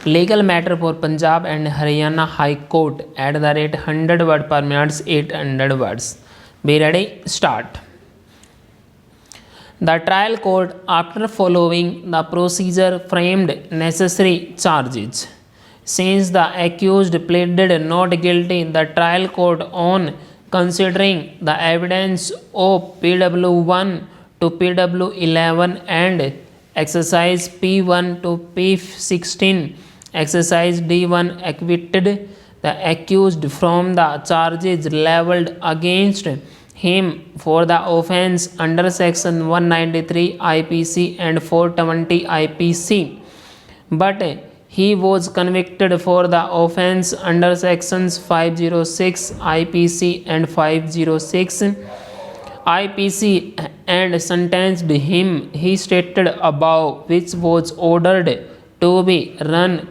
Legal matter for Punjab and Haryana High Court at the rate 100 word per minute, 800 words. Be ready, start. The trial court, after following the procedure, framed necessary charges. Since the accused pleaded not guilty, the trial court, on considering the evidence of PW1 to PW11 and exercise P1 to P16, exercise D1, acquitted the accused from the charges levelled against him for the offence under section 193 IPC and 420 IPC, but he was convicted for the offence under sections 506 IPC and 506 IPC and sentenced him, he stated above, which was ordered to be run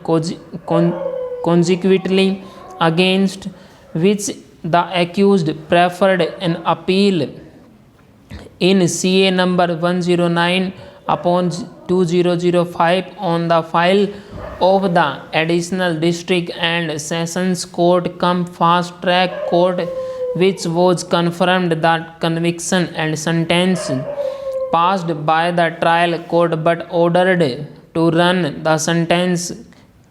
consecutively, against which the accused preferred an appeal in CA number 109 upon 2005 on the file of the Additional District and Sessions Court cum Fast Track Court, which was confirmed that conviction and sentence passed by the trial court, but ordered to run the sentence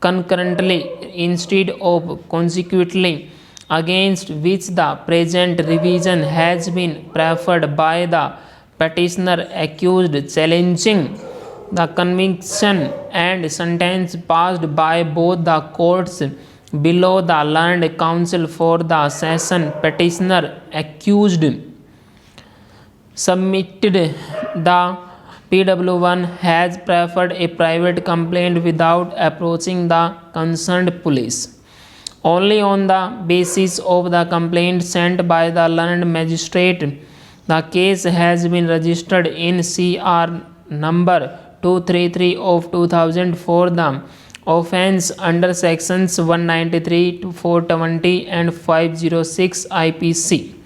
concurrently instead of consecutively, against which the present revision has been preferred by the petitioner accused, challenging the conviction and sentence passed by both the courts below. The learned counsel for the session petitioner accused submitted the PW1 has preferred a private complaint without approaching the concerned police. Only on the basis of the complaint sent by the learned magistrate, the case has been registered in CR number 233 of 2000 for the offence under sections 193 to 420 and 506 IPC.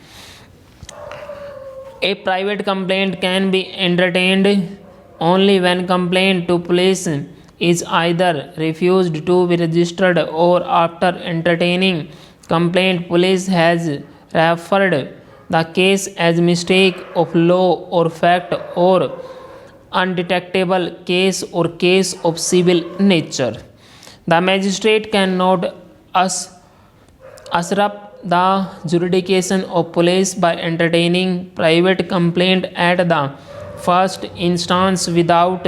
A private complaint can be entertained only when complaint to police is either refused to be registered or after entertaining complaint police has referred the case as mistake of law or fact or undetectable case or case of civil nature. The magistrate cannot usurp the jurisdiction of police by entertaining private complaint at the first instance without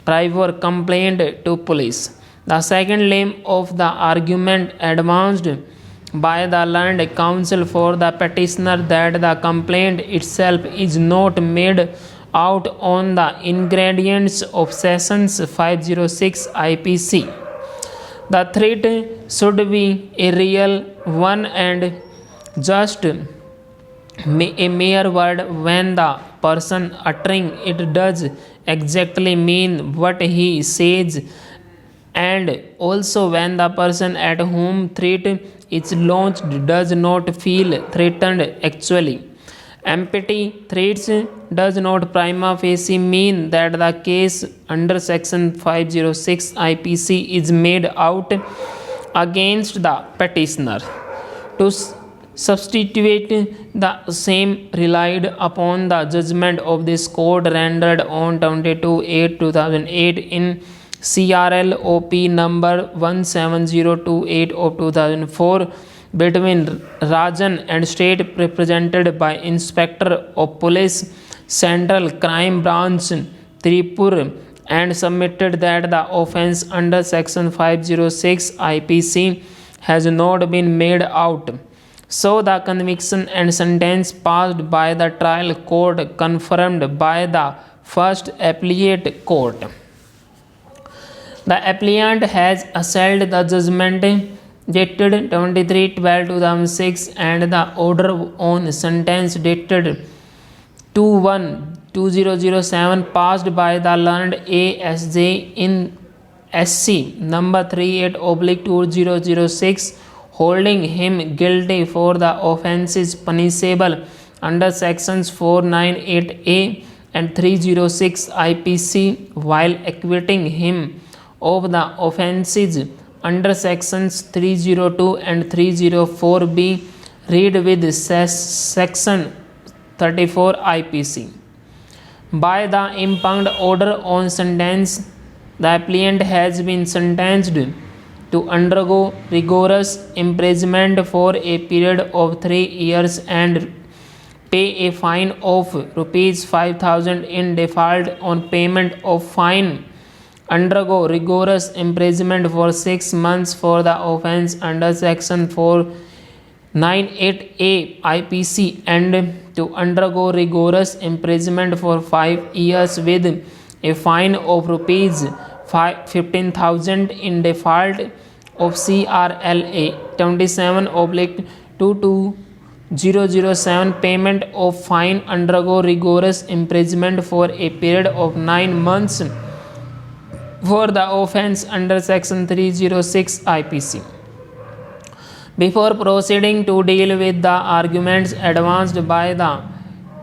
prior complaint to police. The second limb of the argument advanced by the learned counsel for the petitioner, that the complaint itself is not made out on the ingredients of sections 506 IPC. The threat should be a real one and just a mere word when the person uttering it does exactly mean what he says, and also when the person at whom threat is launched does not feel threatened actually. Empty threats does not prima facie mean that the case under section 506 IPC is made out against the petitioner. To substitute the same relied upon the judgment of this court rendered on 22/8/2008 in CRL OP number 17028 of 2004 between Rajan and State, represented by Inspector of Police, Central Crime Branch, Tripur, and submitted that the offence under section 506 IPC has not been made out. So the conviction and sentence passed by the trial court confirmed by the first appellate court. The appellant has assailed the judgment dated 23/12/2006 and the order on sentence dated 2/1/2007 passed by the learned ASJ in SC number 38/2006, holding him guilty for the offences punishable under sections 498A and 306 IPC, while acquitting him of the offences under sections 302 and 304B read with section 34 IPC. By the impugned order on sentence, the appellant has been sentenced to undergo rigorous imprisonment for a period of 3 years and pay a fine of rupees 5,000 in default on payment of fine, undergo rigorous imprisonment for 6 months for the offence under section 498A IPC, and to undergo rigorous imprisonment for 5 years with a fine of rupees 15,000 in default of CRLA 27/22007, payment of fine, undergo rigorous imprisonment for a period of 9 months for the offence under section 306 IPC. Before proceeding to deal with the arguments advanced by the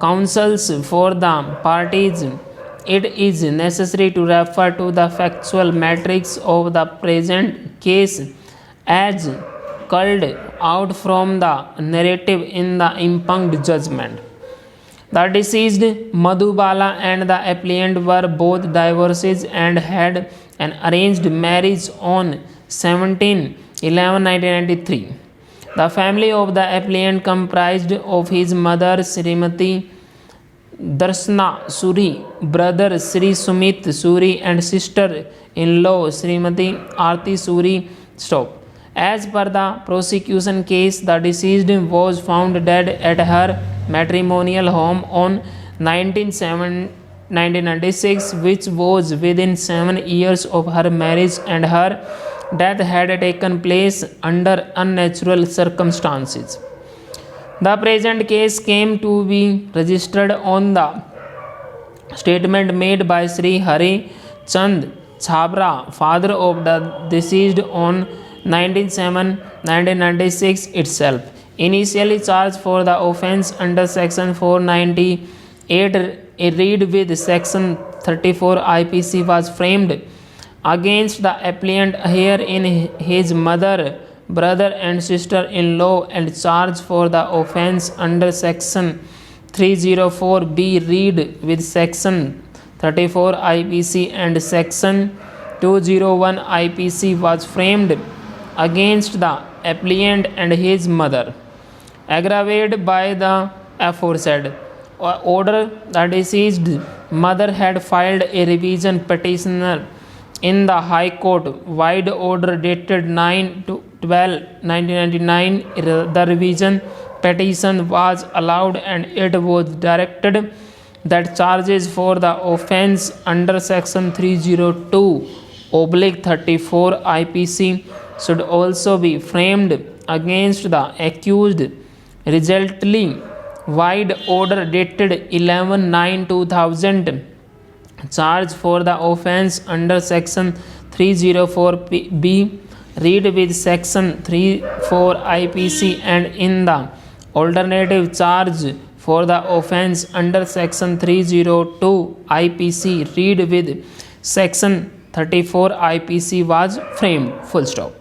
counsels for the parties, it is necessary to refer to the factual matrix of the present case as culled out from the narrative in the impugned judgment. The deceased Madhubala and the appellant were both divorced and had an arranged marriage on 17/11/1993. The family of the appellant comprised of his mother Srimati Darshana Suri, brother Sri Sumit Suri, and sister-in-law Srimati Aarti Suri. As per the prosecution case, the deceased was found dead at her matrimonial home on 1996, which was within 7 years of her marriage, and her death had taken place under unnatural circumstances. The present case came to be registered on the statement made by Sri Hari Chand Chhabra, father of the deceased, on 19/7/1996 itself. Initially charged for the offence under section 498, a read with section 34 IPC was framed against the appellant herein his mother, brother, and sister-in-law, and charged for the offence under section 304B read with section 34 IPC and section 201 IPC was framed against the appellant and his mother. Aggravated by the aforesaid order, the deceased mother had filed a revision petition in the High Court. Wide order dated 9/12/1999, the revision petition was allowed, and it was directed that charges for the offence under section 302/34 IPC should also be framed against the accused. Resultantly, wide order dated 11/9/2000 charge for the offence under section 304B read with section 34 IPC, and in the alternative charge for the offence under section 302 IPC read with section 34 IPC was framed. Full stop.